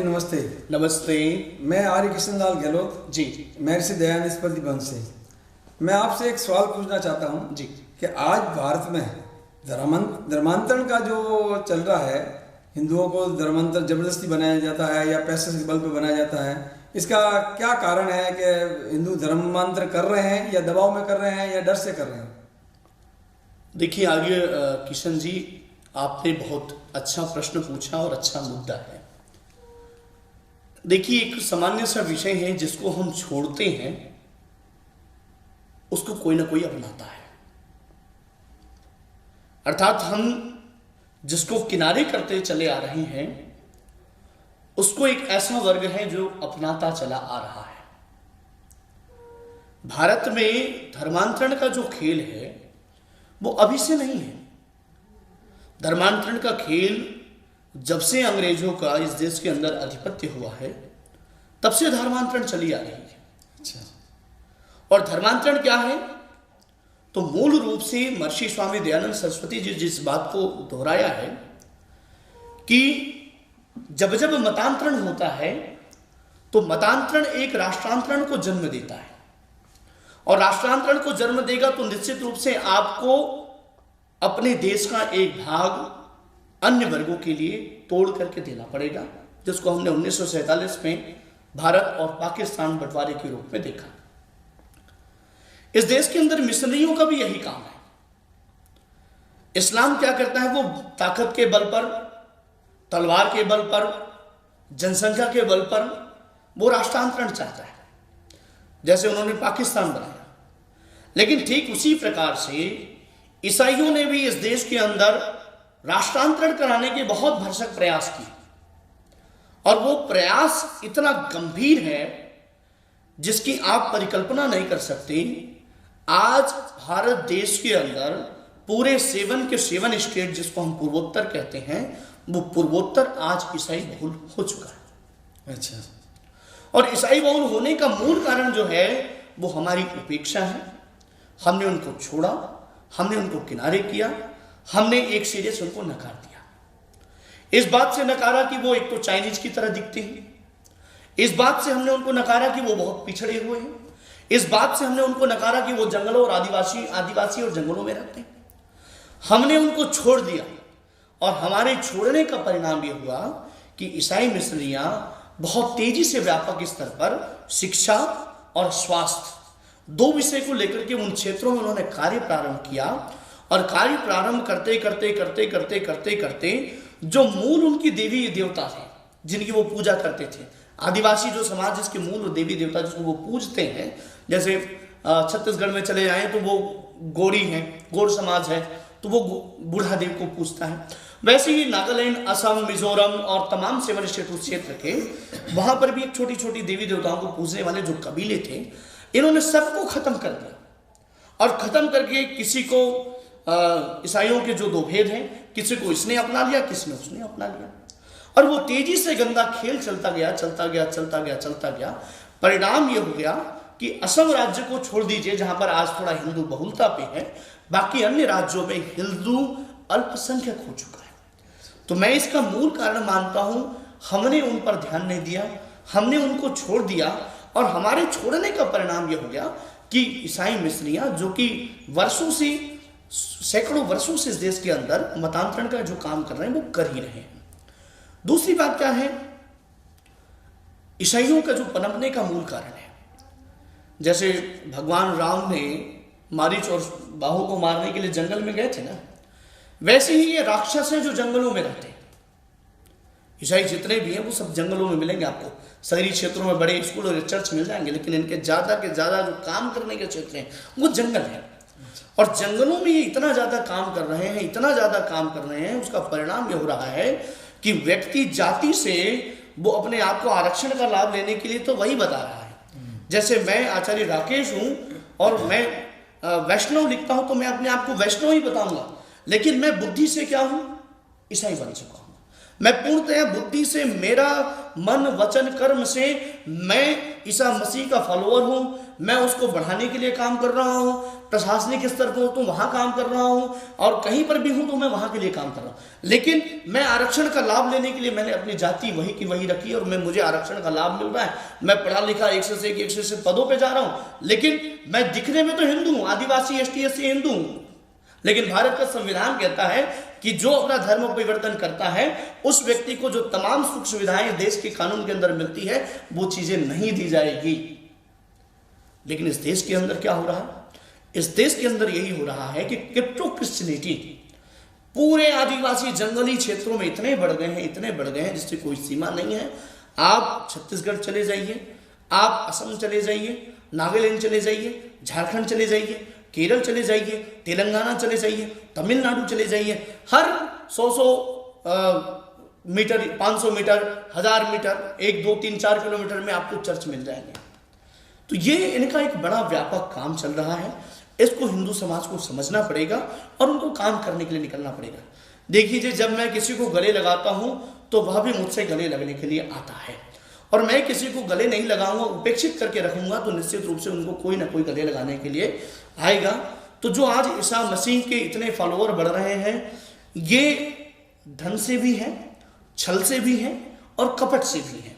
नमस्ते। नमस्ते। मैं आर्य कृष्ण लाल गहलोत जी। महर्षि दयानंद स्पर्धी वंश से। मैं आपसे एक सवाल पूछना चाहता हूँ जी कि आज भारत में धर्मांतरण का जो चल रहा है, हिंदुओं को धर्मांतर जबरदस्ती बनाया जाता है या पैसे के बल पर बनाया जाता है, इसका क्या कारण है कि हिंदू धर्मांतर कर रहे हैं या दबाव में कर रहे हैं या डर से कर रहे हैं? देखिए आगे किशन जी, आपने बहुत अच्छा प्रश्न पूछा और अच्छा मुद्दा है। देखिए एक सामान्य सा विषय है, जिसको हम छोड़ते हैं उसको कोई ना कोई अपनाता है। अर्थात हम जिसको किनारे करते चले आ रहे हैं उसको एक ऐसा वर्ग है जो अपनाता चला आ रहा है। भारत में धर्मांतरण का जो खेल है वो अभी से नहीं है। धर्मांतरण का खेल जब से अंग्रेजों का इस देश के अंदर आधिपत्य हुआ है तब से धर्मांतरण चली आ रही है। अच्छा। और धर्मांतरण क्या है? तो मूल रूप से महर्षि स्वामी दयानंद सरस्वती जी जिस बात को दोहराया है कि जब जब मतांतरण होता है तो मतांतरण एक राष्ट्रांतरण को जन्म देता है, और राष्ट्रांतरण को जन्म देगा तो निश्चित रूप से आपको अपने देश का एक भाग अन्य वर्गों के लिए तोड़ करके देना पड़ेगा, जिसको हमने 1947 में भारत और पाकिस्तान बंटवारे के रूप में देखा। इस देश के अंदर मिशनरियों का भी यही काम है। इस्लाम क्या करता है? वो ताकत के बल पर, तलवार के बल पर, जनसंख्या के बल पर वो राष्ट्रांतरण चाहता है, जैसे उन्होंने पाकिस्तान बनाया। लेकिन ठीक उसी प्रकार से ईसाइयों ने भी इस देश के अंदर राष्ट्रांतरण कराने के बहुत भरसक प्रयास किए, और वो प्रयास इतना गंभीर है जिसकी आप परिकल्पना नहीं कर सकते। आज भारत देश के अंदर पूरे सेवन स्टेट जिसको हम पूर्वोत्तर कहते हैं, वो पूर्वोत्तर आज ईसाई बहुल हो चुका है। अच्छा। और ईसाई बहुल होने का मूल कारण जो है वो हमारी उपेक्षा है। हमने उनको छोड़ा, हमने उनको किनारे किया, हमने एक सिरे से उनको नकार दिया। इस बात से नकारा कि वो एक तो चाइनीज की तरह दिखते हैं, इस बात से हमने उनको नकारा कि वो बहुत पिछड़े हुए हैं, इस बात से हमने उनको नकारा कि वो जंगलों और आदिवासी और जंगलों में रहते हैं। हमने उनको छोड़ दिया, और हमारे छोड़ने का परिणाम ये हुआ कि ईसाई मिशनरियां बहुत तेजी से व्यापक स्तर पर शिक्षा और स्वास्थ्य दो विषय को लेकर के उन क्षेत्रों में उन्होंने कार्य प्रारंभ किया। और कार्य प्रारंभ करते करते करते करते करते करते जो मूल उनकी देवी देवता थे जिनकी वो पूजा करते थे, आदिवासी जो समाज जिसके मूल देवी देवता जिसको वो पूजते हैं, जैसे छत्तीसगढ़ में चले जाएं तो वो गोरी हैं, गोर समाज है तो वो बूढ़ा देव को पूजता है। वैसे ही नागालैंड, असम, मिजोरम और तमाम सेवन स्टेट उस क्षेत्र के वहां पर भी एक छोटी छोटी देवी देवताओं को पूजने वाले जो कबीले थे, इन्होंने सबको खत्म कर दिया, और खत्म करके किसी को ईसाइयों के जो दो भेद हैं, किसी को इसने अपना लिया, किसी ने उसने अपना लिया, और वो तेजी से गंदा खेल चलता गया चलता गया चलता गया चलता गया। परिणाम ये हो गया कि असम राज्य को छोड़ दीजिए, जहां पर आज थोड़ा हिंदू बहुलता पे है, बाकी अन्य राज्यों में हिंदू अल्पसंख्यक हो चुका है। तो मैं इसका मूल कारण मानता हूं, हमने उन पर ध्यान नहीं दिया, हमने उनको छोड़ दिया, और हमारे छोड़ने का परिणाम यह हो गया कि ईसाई मिशनरियां जो कि वर्षों से, सैकड़ों वर्षों से इस देश के अंदर मतांतरण का जो काम कर रहे हैं वो कर ही रहे हैं। दूसरी बात क्या है? ईसाइयों का जो पनपने का मूल कारण है, जैसे भगवान राम ने मारीच और बाहु को मारने के लिए जंगल में गए थे ना, वैसे ही ये राक्षस हैं जो जंगलों में रहते हैं। ईसाई जितने भी हैं वो सब जंगलों में मिलेंगे आपको। शहरी क्षेत्रों में बड़े स्कूल और चर्च मिल जाएंगे, लेकिन इनके ज्यादा के ज्यादा जो काम करने के क्षेत्र हैं वो जंगल है। और जंगलों में ये इतना ज्यादा काम कर रहे हैं, इतना ज्यादा काम कर रहे हैं, उसका परिणाम ये हो रहा है कि व्यक्ति जाति से वो अपने आप को आरक्षण का लाभ लेने के लिए तो वही बता रहा है। जैसे मैं आचार्य राकेश हूं और मैं वैष्णव लिखता हूं तो मैं अपने आप को वैष्णव ही बताऊंगा, लेकिन मैं बुद्धि से क्या हूं? ईसाई बन चुका हूं। मैं पूर्णतः बुद्धि से, मेरा मन वचन कर्म से मैं ईसा मसीह का फॉलोअर हूं, मैं उसको बढ़ाने के लिए काम कर रहा हूं, प्रशासनिक स्तर पर तो वहां काम कर रहा हूं, और कहीं पर भी हूं तो मैं वहां के लिए काम कर रहा हूं। लेकिन मैं आरक्षण का लाभ लेने के लिए मैंने अपनी जाति वही की वही रखी और मुझे आरक्षण का लाभ मिल रहा है, मैं पढ़ा लिखा 101 पदों पे जा रहा हूं, लेकिन मैं दिखने में तो हिंदू हूं, आदिवासी ST SC हिंदू हूं। लेकिन भारत का संविधान कहता है कि जो अपना धर्म परिवर्तन करता है उस व्यक्ति को जो तमाम सुख सुविधाएं देश के कानून के अंदर मिलती है वो चीजें नहीं दी जाएगी। लेकिन इस देश के अंदर क्या हो रहा है? इस देश के अंदर यही हो रहा है कि क्रिप्टो क्रिश्चियनिटी पूरे आदिवासी जंगली क्षेत्रों में इतने बढ़ गए हैं जिससे कोई सीमा नहीं है। आप छत्तीसगढ़ चले जाइए, आप असम चले जाइए, नागालैंड चले जाइए, झारखंड चले जाइए, केरल चले जाइए, तेलंगाना चले जाइए, तमिलनाडु चले जाइए, हर 100 मीटर, 500 मीटर, 1000 मीटर, 1 2 3 4 किलोमीटर में आपको चर्च मिल जाएंगे। तो ये इनका एक बड़ा व्यापक काम चल रहा है, इसको हिंदू समाज को समझना पड़ेगा और उनको काम करने के लिए निकलना पड़ेगा। देखिए, जब मैं किसी को गले लगाता हूं तो वह भी मुझसे गले लगने के लिए आता है, और मैं किसी को गले नहीं लगाऊंगा, उपेक्षित करके रखूंगा तो निश्चित रूप से उनको कोई ना कोई गले लगाने के लिए आएगा। तो जो आज ईसा मसीह के इतने फॉलोअर बढ़ रहे हैं, ये धन से भी हैं, छल से भी हैं और कपट से भी हैं।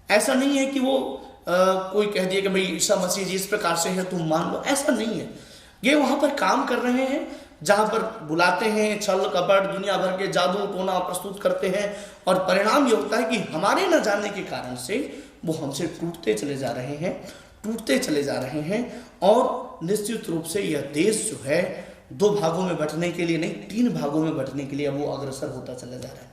ऐसा नहीं है कि वो कोई कह दिए कि भाई ईसा मसीह जी इस प्रकार से है तुम मान लो, ऐसा नहीं है। ये वहां पर काम कर रहे हैं जहां पर बुलाते हैं, छल कपट दुनिया भर के जादू टोना प्रस्तुत करते हैं, और परिणाम ये होता है कि हमारे न जानने के कारण से वो हमसे टूटते चले जा रहे हैं। और निश्चित रूप से यह देश जो है 2 भागों में बंटने के लिए नहीं, 3 भागों में बंटने के लिए वो अग्रसर होता चला जा रहा है।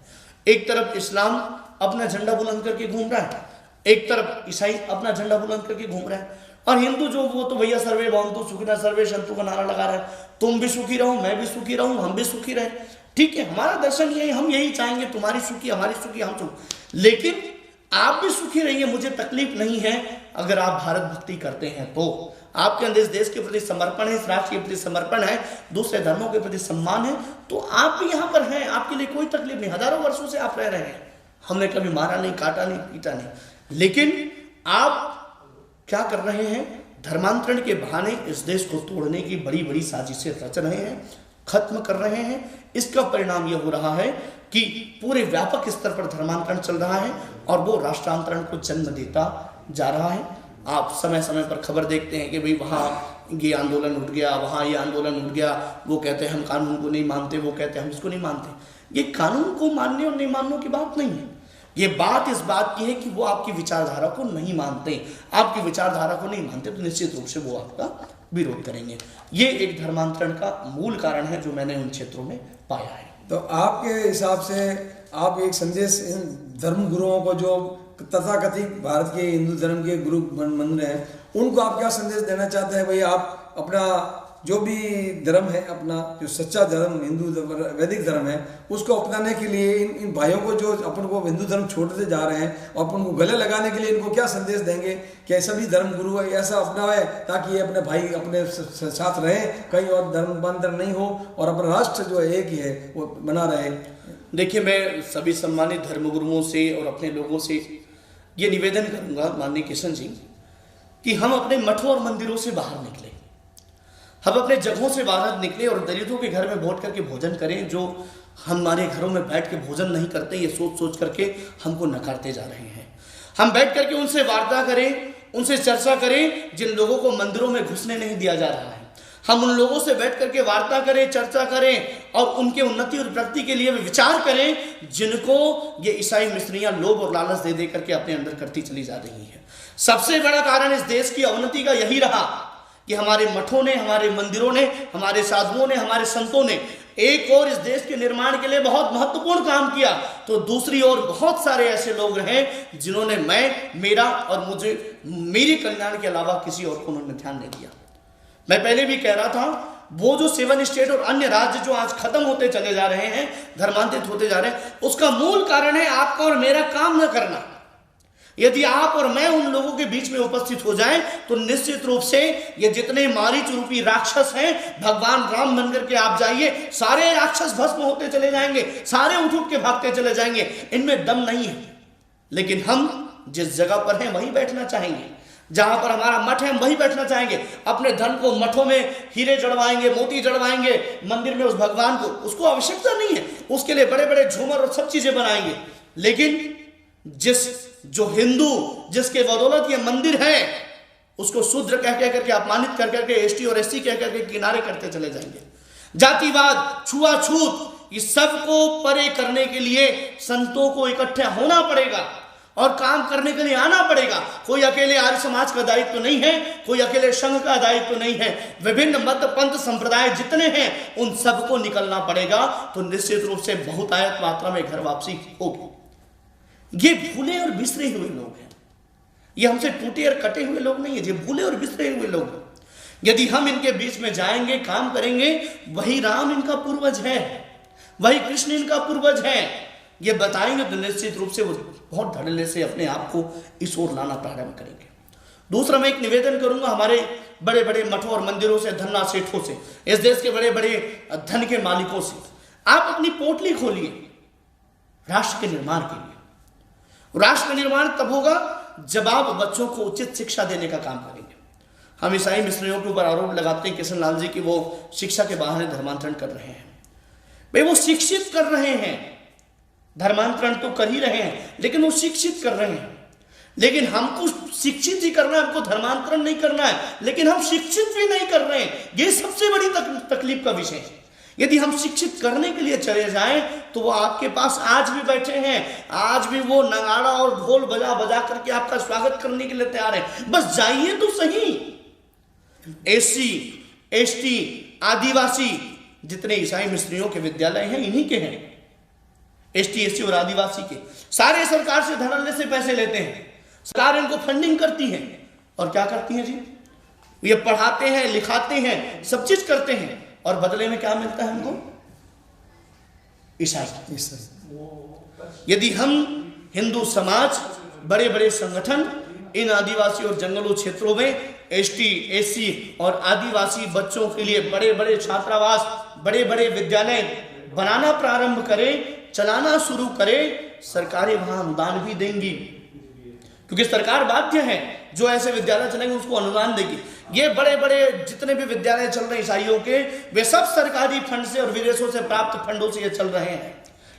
एक तरफ इस्लाम अपना झंडा बुलंद करके घूम रहा है, एक तरफ ईसाई अपना झंडा बुलंद करके घूम रहा है, और हिंदू जो वो तो भैया सर्वे भवन्तु सुखिनः सर्वे संतु का नारा लगा रहा है, तुम भी सुखी रहो, मैं भी सुखी रहूं, हम भी सुखी रहे। ठीक है, हमारा दर्शन यही, हम यही चाहेंगे, तुम्हारी सुखी हमारी सुखी हम सुख, लेकिन आप भी सुखी रहिए, मुझे तकलीफ नहीं है। अगर आप भारत भक्ति करते हैं तो आपके अंदर इस देश के प्रति समर्पण है, इस राष्ट्र के प्रति समर्पण है, दूसरे धर्मों के प्रति सम्मान है, तो आप भी यहाँ पर हैं, आपके लिए कोई तकलीफ नहीं। हजारों वर्षों से आप रह रहे हैं, हमने कभी मारा नहीं, काटा नहीं, पीटा नहीं, लेकिन आप क्या कर रहे हैं? धर्मांतरण के बहाने इस देश को तोड़ने की बड़ी बड़ी साजिशें रच रहे हैं, खत्म कर रहे हैं। इसका परिणाम यह हो रहा है कि पूरे व्यापक स्तर पर धर्मांतरण चल रहा है और वो राष्ट्रांतरण को जन्म देता जा रहा है। आप समय समय पर खबर देखते हैं कि भाई वहाँ ये आंदोलन उठ गया, वहाँ ये आंदोलन उठ गया, वो कहते हैं हम कानून को नहीं मानते, वो कहते हैं हम इसको नहीं मानते। ये कानून को मानने और नहीं मानने की बात नहीं है, ये बात इस बात की है कि वो आपकी विचारधारा को नहीं मानते। आपकी विचारधारा को नहीं मानते तो निश्चित रूप से वो आपका विरोध करेंगे। ये एक धर्मांतरण का मूल कारण है जो मैंने उन क्षेत्रों में पाया है। तो आपके हिसाब से आप एक संदेश इन धर्म गुरुओं को, जो तथाकथित भारत के हिंदू धर्म के गुरु बन रहे हैं, उनको आप क्या संदेश देना चाहते हैं? भाई आप अपना जो भी धर्म है, अपना जो सच्चा धर्म हिंदू वैदिक धर्म है, उसको अपनाने के लिए इन भाइयों को जो अपन को हिंदू धर्म छोड़ते जा रहे हैं और अपन को गले लगाने के लिए इनको क्या संदेश देंगे कि सभी धर्म गुरु ऐसा अपनाए ताकि ये अपने भाई अपने साथ रहे, कहीं और धर्मांतर नहीं हो और अपना राष्ट्र जो है एक ही है वो बना रहे। देखिए, मैं सभी सम्मानित धर्मगुरुओं से और अपने लोगों से ये निवेदन करूंगा माननीय किशन जी कि हम अपने मठों और मंदिरों से बाहर निकले, हम अपने जगहों से बाहर निकले और दलितों के घर में बैठ करके भोजन करें। जो हमारे घरों में बैठ के भोजन नहीं करते, ये सोच सोच करके हमको नकारते जा रहे हैं। हम बैठ करके उनसे वार्ता करें, उनसे चर्चा करें जिन लोगों को मंदिरों में घुसने नहीं दिया जा रहा है। हम उन लोगों से बैठ करके वार्ता करें, चर्चा करें और उनके उन्नति और प्रगति के लिए विचार करें जिनको ये ईसाई मिस्त्रियां लोभ और लालच दे दे करके अपने अंदर करती चली जा रही है। सबसे बड़ा कारण इस देश की अवनति का यही रहा कि हमारे मठों ने, हमारे मंदिरों ने, हमारे साधुओं ने, हमारे संतों ने एक और इस देश के निर्माण के लिए बहुत महत्वपूर्ण काम किया, तो दूसरी ओर बहुत सारे ऐसे लोग हैं जिन्होंने मेरा और मुझे मेरे कल्याण के अलावा किसी और को उन्होंने ध्यान नहीं दिया। मैं पहले भी कह रहा था, वो जो 7 स्टेट और अन्य राज्य जो आज खत्म होते चले जा रहे हैं, धर्मांतरित होते जा रहे हैं, उसका मूल कारण है आपका और मेरा काम न करना। यदि आप और मैं उन लोगों के बीच में उपस्थित हो जाएं तो निश्चित रूप से ये जितने मारीच रूपी राक्षस हैं, भगवान राम बन करके आप जाइए, सारे राक्षस भस्म होते चले जाएंगे, सारे उठ उठ के भागते चले जाएंगे। इनमें दम नहीं है, लेकिन हम जिस जगह पर हैं वहीं बैठना चाहेंगे, जहां पर हमारा मठ है हम वहीं बैठना चाहेंगे। अपने धन को मठों में हीरे जड़वाएंगे, मोती जड़वाएंगे, मंदिर में उस भगवान को, उसको आवश्यकता नहीं है, उसके लिए बड़े बड़े झूमर और सब चीजें बनाएंगे। लेकिन जो हिंदू जिसके बदौलत ये मंदिर है, उसको शूद्र कह करके अपमानित कर करके, एसटी और एससी कह करके किनारे करते चले जाएंगे। जातिवाद, छुआछूत, इस सब को परे करने के लिए संतों को इकट्ठा होना पड़ेगा और काम करने के लिए आना पड़ेगा। कोई अकेले आर्य समाज का दायित्व तो नहीं है, कोई अकेले संघ का दायित्व तो नहीं है। विभिन्न मत पंथ संप्रदाय जितने हैं उन सबको निकलना पड़ेगा, तो निश्चित रूप से बहुतायत मात्रा में घर वापसी होगी। ये भूले और बिसरे हुए लोग हैं, ये हमसे टूटे और कटे हुए लोग नहीं है, ये भूले और बिसरे हुए लोग हैं। यदि हम इनके बीच में जाएंगे, काम करेंगे, वही राम इनका पूर्वज है, वही कृष्ण इनका पूर्वज है, ये बताएंगे तो निश्चित रूप से वो बहुत धड़ल्ले से अपने आप को इस ओर लाना प्रारंभ करेंगे। दूसरा, मैं एक निवेदन करूंगा हमारे बड़े बड़े मठों और मंदिरों से, धन्ना सेठों से, इस देश के बड़े बड़े धन के मालिकों से, आप अपनी पोटली खोलिए राष्ट्र के निर्माण के लिए। राष्ट्र का निर्माण तब होगा जब आप बच्चों को उचित शिक्षा देने का काम करेंगे। हम ईसाई मिशनरियों के ऊपर आरोप लगाते हैं किशन लाल जी की वो शिक्षा के बहाने धर्मांतरण कर रहे हैं। भाई वो शिक्षित कर रहे हैं, धर्मांतरण तो कर ही रहे हैं, लेकिन वो शिक्षित कर रहे हैं। लेकिन हमको शिक्षित ही करना है, हमको धर्मांतरण नहीं करना है, लेकिन हम शिक्षित भी नहीं कर रहे हैं। ये सबसे बड़ी तकलीफ का विषय है। यदि हम शिक्षित करने के लिए चले जाएं तो वो आपके पास आज भी बैठे हैं, आज भी वो नगाड़ा और ढोल बजा बजा करके आपका स्वागत करने के लिए तैयार है। बस जाइए तो सही। एससी, एसटी, आदिवासी जितने ईसाई मिशनरियों के विद्यालय हैं इन्हीं के हैं, एसटी, एससी और आदिवासी के। सारे सरकार से धड़ल्ले से पैसे लेते हैं, सरकार इनको फंडिंग करती है और क्या करती है जी, ये पढ़ाते हैं, लिखाते हैं, सब चीज करते हैं, और बदले में क्या मिलता है हमको? ईसाई। यदि हम हिंदू समाज, बड़े बड़े संगठन इन आदिवासी और जंगलों क्षेत्रों में एसटी, एससी और आदिवासी बच्चों के लिए बड़े बड़े छात्रावास, बड़े बड़े विद्यालय बनाना प्रारंभ करें, चलाना शुरू करें, सरकारें वहां अनुदान भी देंगी, क्योंकि सरकार बाध्य है, जो ऐसे विद्यालय चलेंगे उसको अनुदान देगी। ये बड़े बड़े जितने भी विद्यालय चल रहे हैं ईसाइयों के, वे सब सरकारी फंड से और विदेशों से प्राप्त फंडों से ये चल रहे हैं।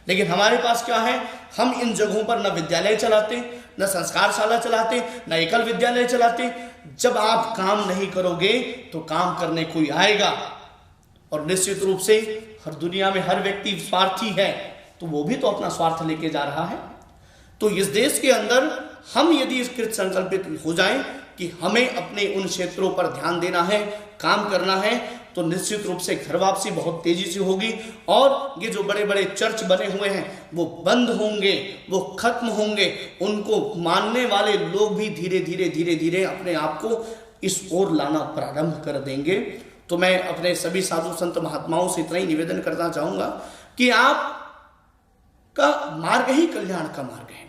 लेकिन हमारे पास क्या है, हम इन जगहों पर न विद्यालय चलाते, न संस्कारशाला चलाते, न एकल विद्यालय चलाते। जब आप काम नहीं करोगे तो काम करने कोई आएगा, और निश्चित रूप से हर दुनिया में हर व्यक्ति स्वार्थी है, तो वो भी तो अपना स्वार्थ लेके जा रहा है। तो इस देश के अंदर हम यदि इस कृत संकल्पित हो जाएं कि हमें अपने उन क्षेत्रों पर ध्यान देना है, काम करना है, तो निश्चित रूप से घर वापसी बहुत तेजी से होगी, और ये जो बड़े बड़े चर्च बने हुए हैं वो बंद होंगे, वो खत्म होंगे। उनको मानने वाले लोग भी धीरे धीरे धीरे धीरे अपने आप को इस ओर लाना प्रारंभ कर देंगे। तो मैं अपने सभी साधु संत महात्माओं से इतना ही निवेदन करना चाहूंगा कि आप का मार्ग ही कल्याण का मार्ग है।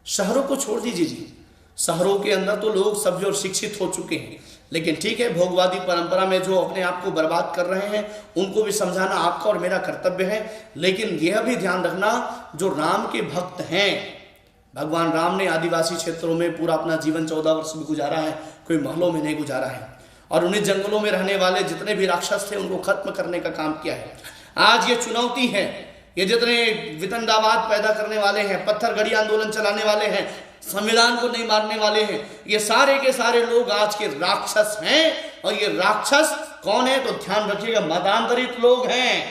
शहरों को छोड़ दीजिए जी, शहरों के अंदर तो लोग सब जो शिक्षित हो चुके हैं, लेकिन ठीक है, भोगवादी परंपरा में जो अपने आप को बर्बाद कर रहे हैं उनको भी समझाना आपका और मेरा कर्तव्य है। लेकिन यह भी ध्यान रखना, जो राम के भक्त हैं, भगवान राम ने आदिवासी क्षेत्रों में पूरा अपना जीवन 14 वर्ष में गुजारा है, कोई महलों में नहीं गुजारा है, और उन्हीं जंगलों में रहने वाले जितने भी राक्षस थे उनको खत्म करने का काम किया है। आज ये चुनौती है, ये जितने वितंडावाद पैदा करने वाले हैं, पत्थर गड़ी आंदोलन चलाने वाले हैं, संविधान को नहीं मानने वाले हैं, ये सारे के सारे लोग आज के राक्षस हैं। और ये राक्षस कौन है तो ध्यान रखिएगा, मतांतरित लोग हैं,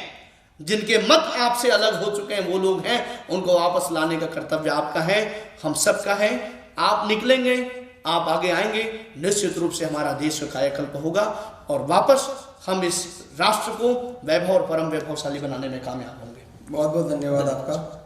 जिनके मत आपसे अलग हो चुके हैं वो लोग हैं। उनको वापस लाने का कर्तव्य आपका है, हम सबका है। आप निकलेंगे, आप आगे आएंगे, निश्चित रूप से हमारा देश का कायाकल्प होगा और वापस हम इस राष्ट्र को वैभव और परम वैभवशाली बनाने में कामयाब होंगे। बहुत बहुत धन्यवाद आपका।